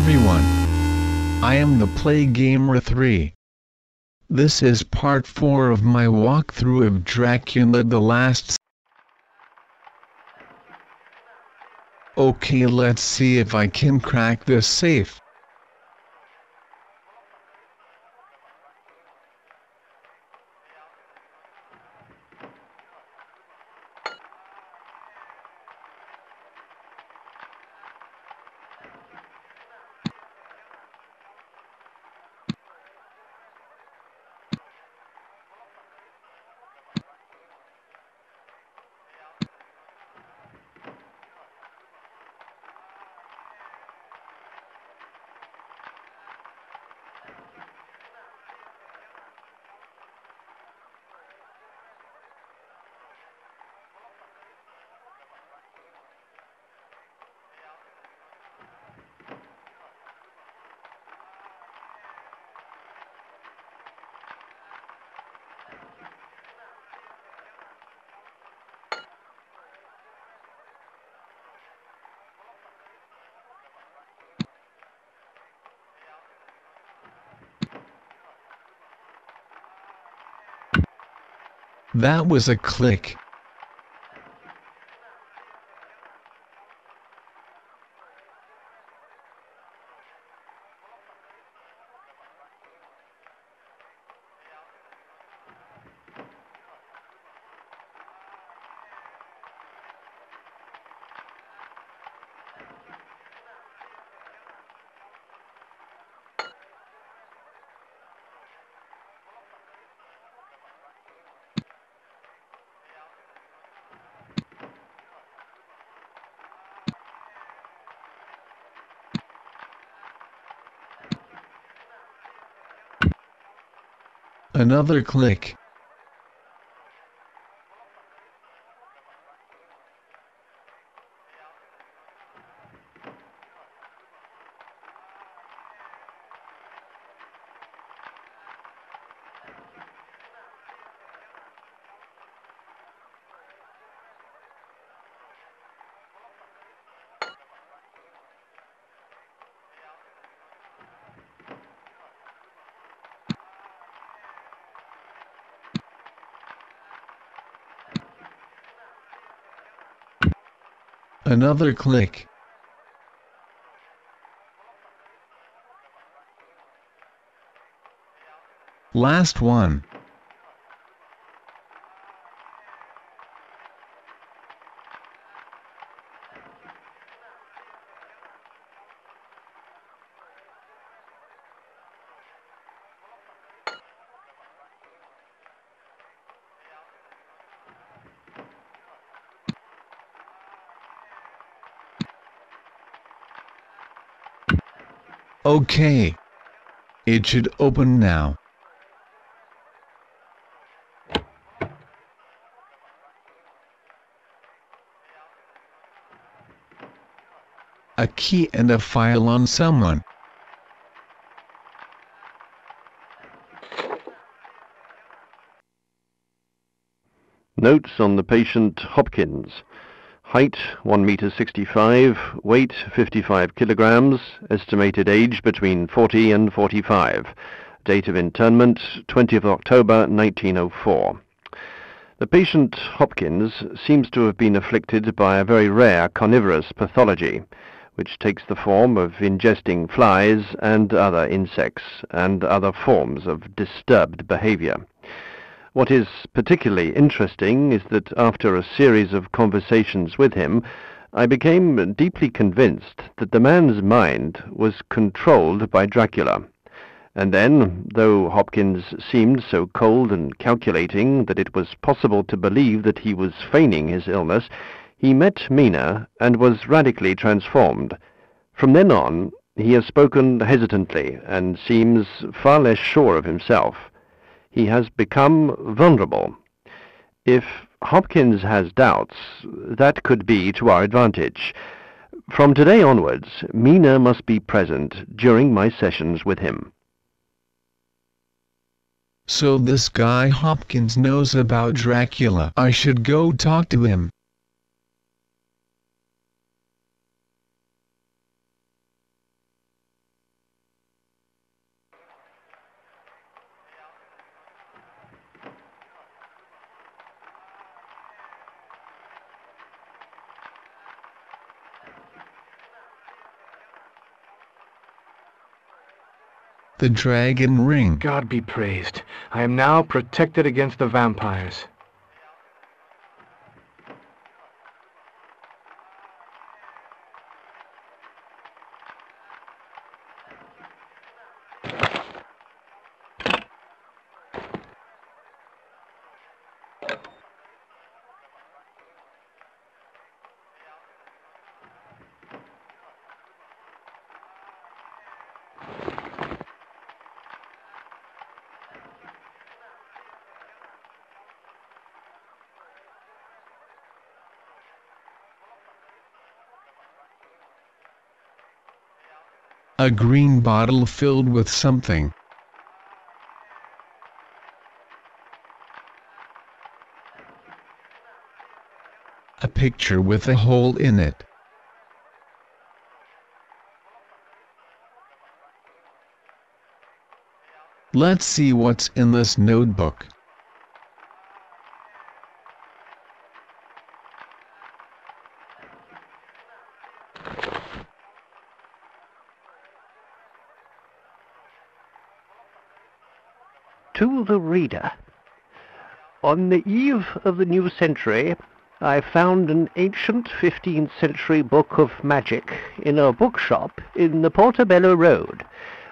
everyone. I am the Play Gamer 3. This is part 4 of my walkthrough of Dracula.developed. Okay, let's see if I can crack this safe. That was a click. Another click. Another click. Last one. Okay. It should open now. A key and a file on someone. Notes on the patient Hopkins. Height 1 m 65, weight 55 kilograms, estimated age between 40 and 45. Date of internment 20th October 1904. The patient Hopkins seems to have been afflicted by a very rare carnivorous pathology, which takes the form of ingesting flies and other insects and other forms of disturbed behavior. What is particularly interesting is that after a series of conversations with him, I became deeply convinced that the man's mind was controlled by Dracula. And then, though Hopkins seemed so cold and calculating that it was possible to believe that he was feigning his illness, he met Mina and was radically transformed. From then on, he has spoken hesitantly and seems far less sure of himself. He has become vulnerable. If Hopkins has doubts, that could be to our advantage. From today onwards, Mina must be present during my sessions with him. So this guy Hopkins knows about Dracula. I should go talk to him. the dragon ring. God be praised. I am now protected against the vampires. A green bottle filled with something. A picture with a hole in it. Let's see what's in this notebook. To the reader. On the eve of the new century, I found an ancient 15th century book of magic in a bookshop in the Portobello Road,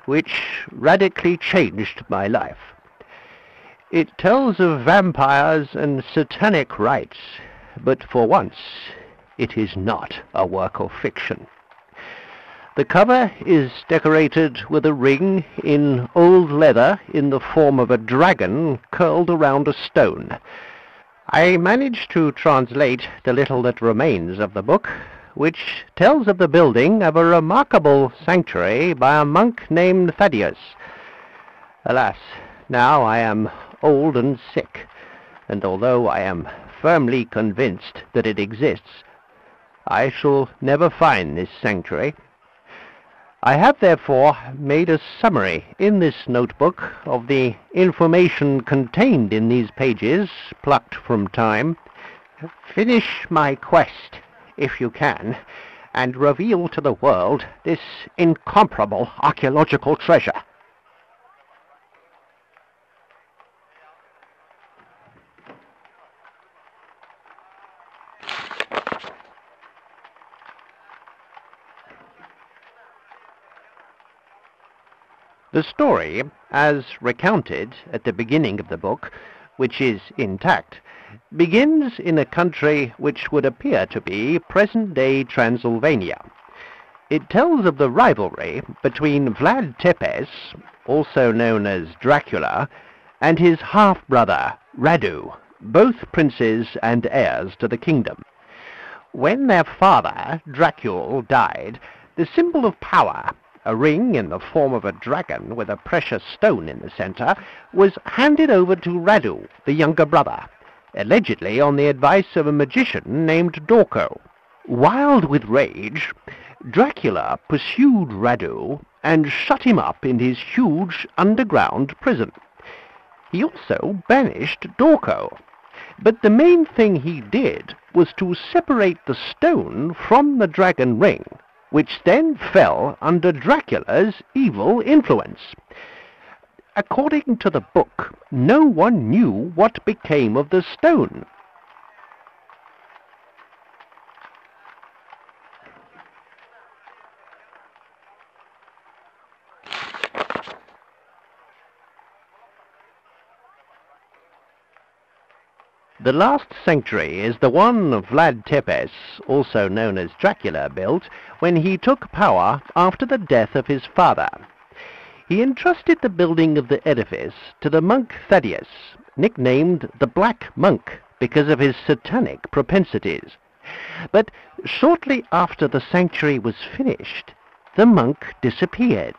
which radically changed my life. It tells of vampires and satanic rites, but for once it is not a work of fiction. The cover is decorated with a ring in old leather in the form of a dragon curled around a stone. I managed to translate the little that remains of the book, which tells of the building of a remarkable sanctuary by a monk named Thaddeus. Alas, now I am old and sick, and although I am firmly convinced that it exists, I shall never find this sanctuary. I have therefore made a summary in this notebook of the information contained in these pages, plucked from time. Finish my quest, if you can, and reveal to the world this incomparable archaeological treasure. The story, as recounted at the beginning of the book, which is intact, begins in a country which would appear to be present-day Transylvania. It tells of the rivalry between Vlad Tepes, also known as Dracula, and his half-brother, Radu, both princes and heirs to the kingdom. When their father, Dracula, died, the symbol of power, a ring in the form of a dragon with a precious stone in the center, was handed over to Radu, the younger brother, allegedly on the advice of a magician named Dorko. Wild with rage, Dracula pursued Radu and shut him up in his huge underground prison. He also banished Dorko, but the main thing he did was to separate the stone from the dragon ring, which then fell under Dracula's evil influence. According to the book, no one knew what became of the stone. The last sanctuary is the one Vlad Tepes, also known as Dracula, built when he took power after the death of his father. He entrusted the building of the edifice to the monk Thaddeus, nicknamed the Black Monk because of his satanic propensities. But shortly after the sanctuary was finished, the monk disappeared.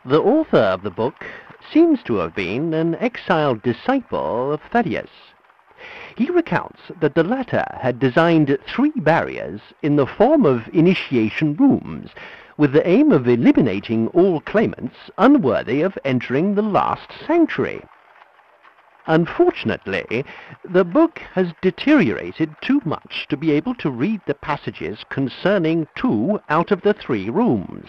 The author of the book seems to have been an exiled disciple of Thaddeus. He recounts that the latter had designed 3 barriers in the form of initiation rooms, with the aim of eliminating all claimants unworthy of entering the last sanctuary. Unfortunately, the book has deteriorated too much to be able to read the passages concerning 2 out of the 3 rooms.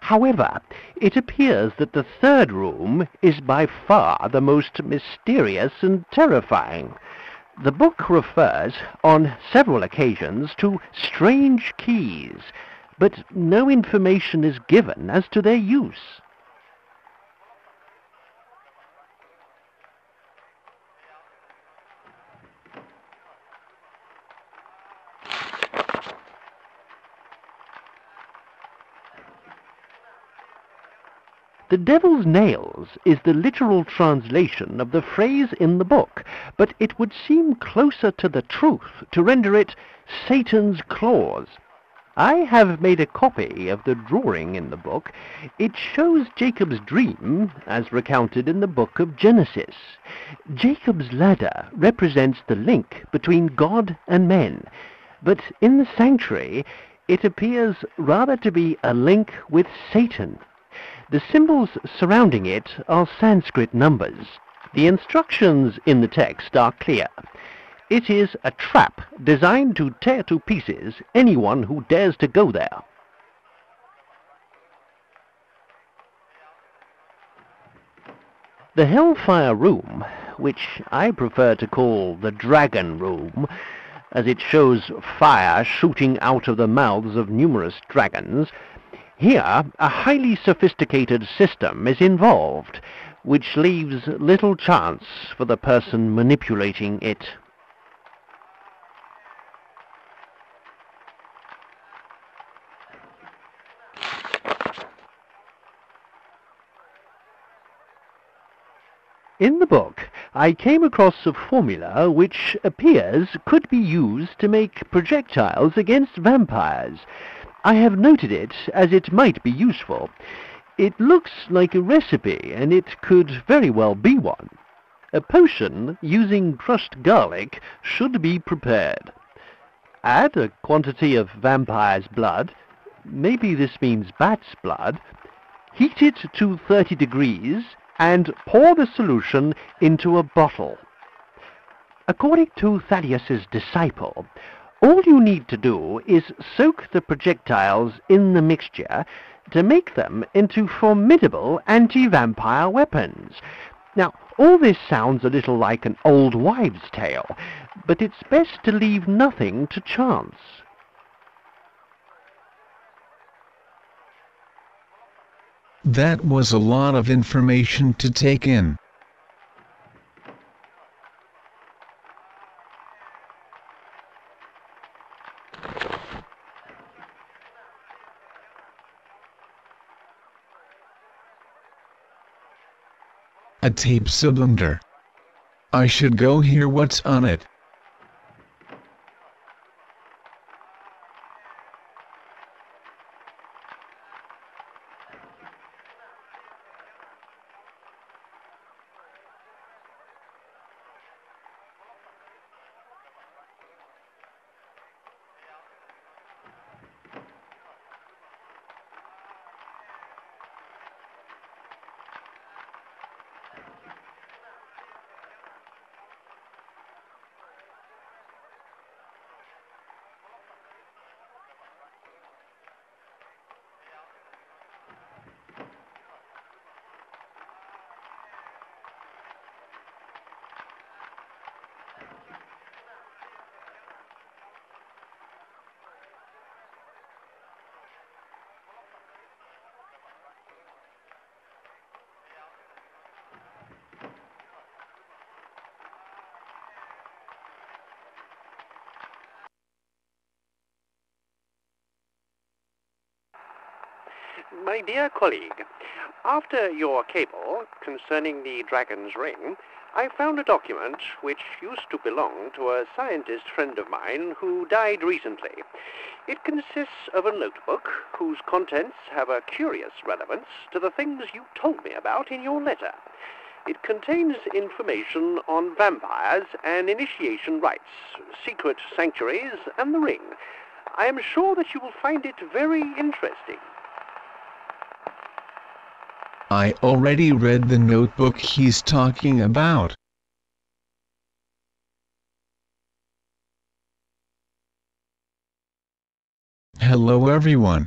However, it appears that the third room is by far the most mysterious and terrifying. The book refers on several occasions to strange keys, but no information is given as to their use. The devil's nails is the literal translation of the phrase in the book, but it would seem closer to the truth to render it Satan's claws. I have made a copy of the drawing in the book. It shows Jacob's dream as recounted in the book of Genesis. Jacob's ladder represents the link between God and men, but in the sanctuary it appears rather to be a link with Satan. The symbols surrounding it are Sanskrit numbers. The instructions in the text are clear. It is a trap designed to tear to pieces anyone who dares to go there. The Hellfire Room, which I prefer to call the Dragon Room, as it shows fire shooting out of the mouths of numerous dragons. Here, a highly sophisticated system is involved, which leaves little chance for the person manipulating it. In the book, I came across a formula which appears could be used to make projectiles against vampires. I have noted it as it might be useful. It looks like a recipe, and it could very well be one. A potion using crushed garlic should be prepared. Add a quantity of vampire's blood, maybe this means bat's blood, heat it to 30 degrees, and pour the solution into a bottle. According to Thaddeus's disciple, all you need to do is soak the projectiles in the mixture to make them into formidable anti-vampire weapons. Now, all this sounds a little like an old wives' tale, but it's best to leave nothing to chance. That was a lot of information to take in. A tape cylinder. I should go hear what's on it. My dear colleague, after your cable concerning the Dragon's Ring, I found a document which used to belong to a scientist friend of mine who died recently. It consists of a notebook whose contents have a curious relevance to the things you told me about in your letter. It contains information on vampires and initiation rites, secret sanctuaries, and the ring. I am sure that you will find it very interesting. I already read the notebook he's talking about. Hello everyone.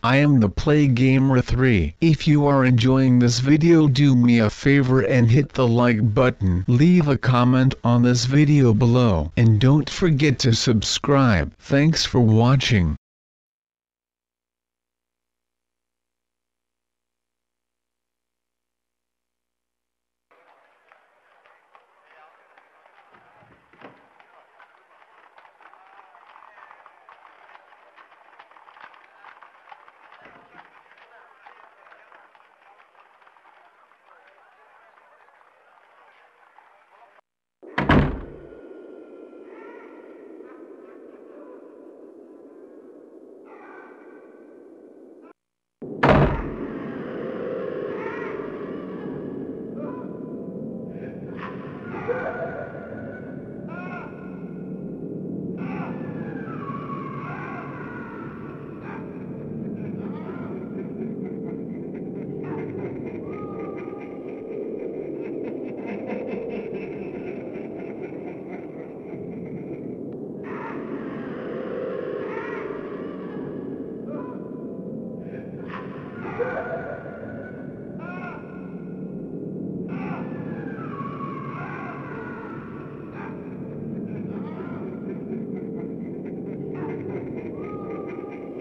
I am the PlayGamer3. If you are enjoying this video, do me a favor and hit the like button. Leave a comment on this video below. And don't forget to subscribe. Thanks for watching.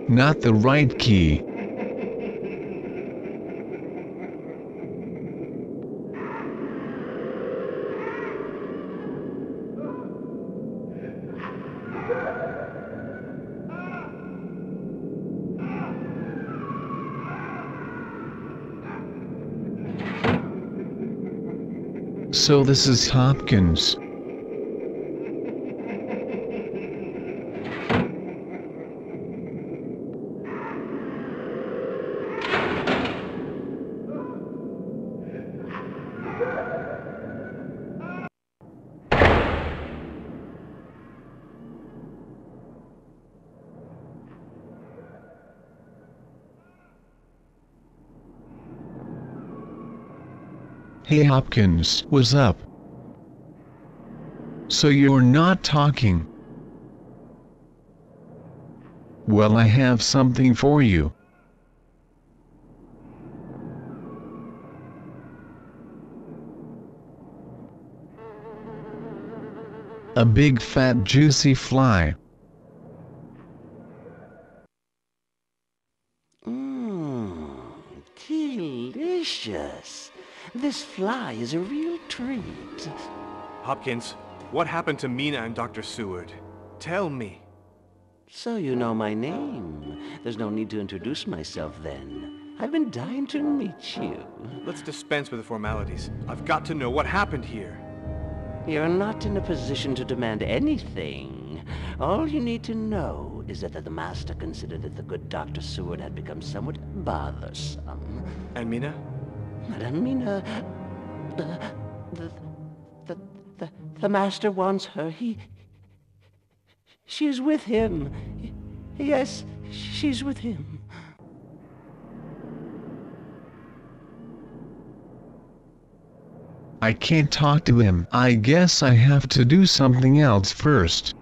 Not the right key. So this is Hopkins. Hey Hopkins, what's up? So you're not talking? Well, I have something for you. A big fat juicy fly. Delicious. This fly is a real treat. Hopkins, what happened to Mina and Dr. Seward? Tell me. So you know my name. There's no need to introduce myself then. I've been dying to meet you. Let's dispense with the formalities. I've got to know what happened here. You're not in a position to demand anything. All you need to know is that the Master considered that the good Dr. Seward had become somewhat bothersome. And Mina? Madam Mina, the Master wants her. She is with him. Yes, she's with him. I can't talk to him. I guess I have to do something else first.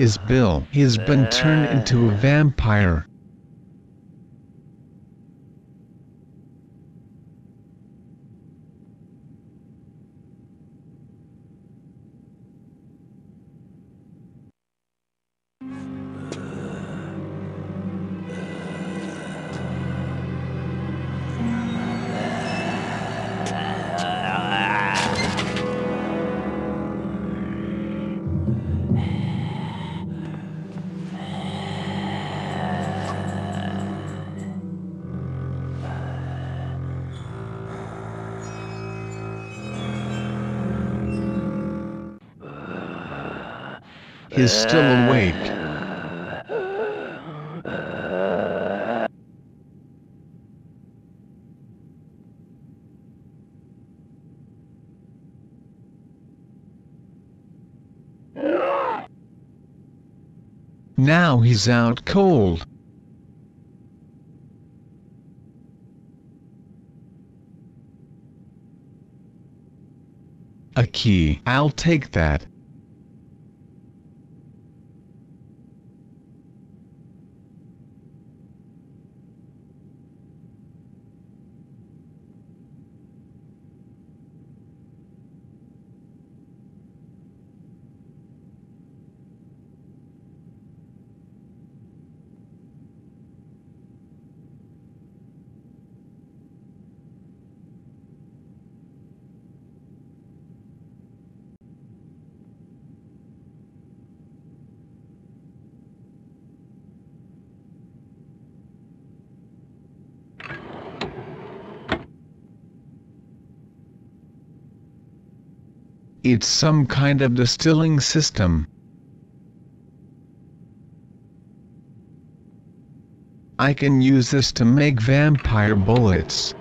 is Bill. He's been turned into a vampire. He's still awake. Now he's out cold. A key. I'll take that. It's some kind of distilling system. I can use this to make vampire bullets.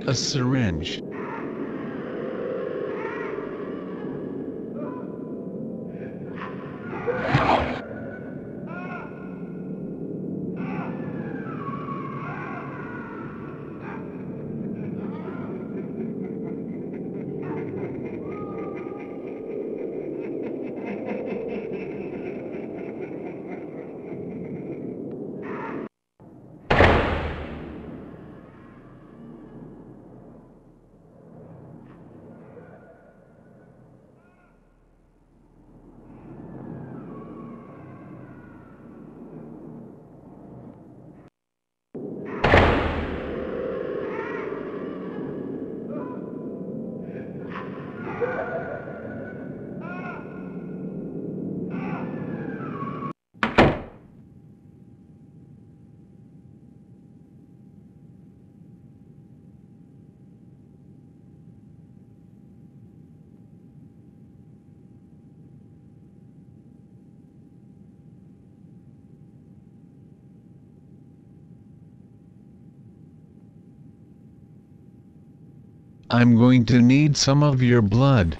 A syringe. I'm going to need some of your blood.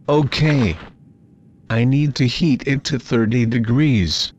Okay. I need to heat it to 30 degrees.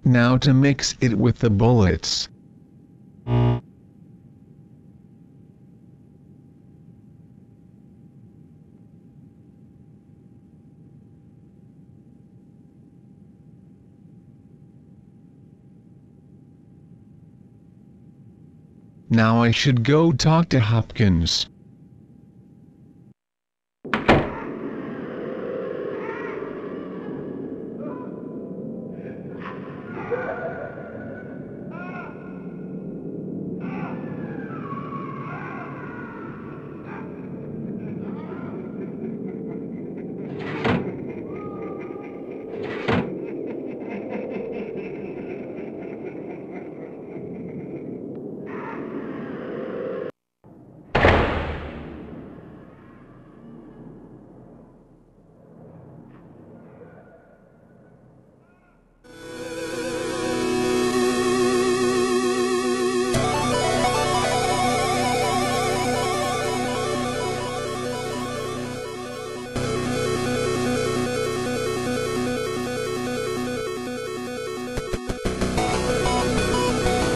Now to mix it with the bullets. Now I should go talk to Hopkins.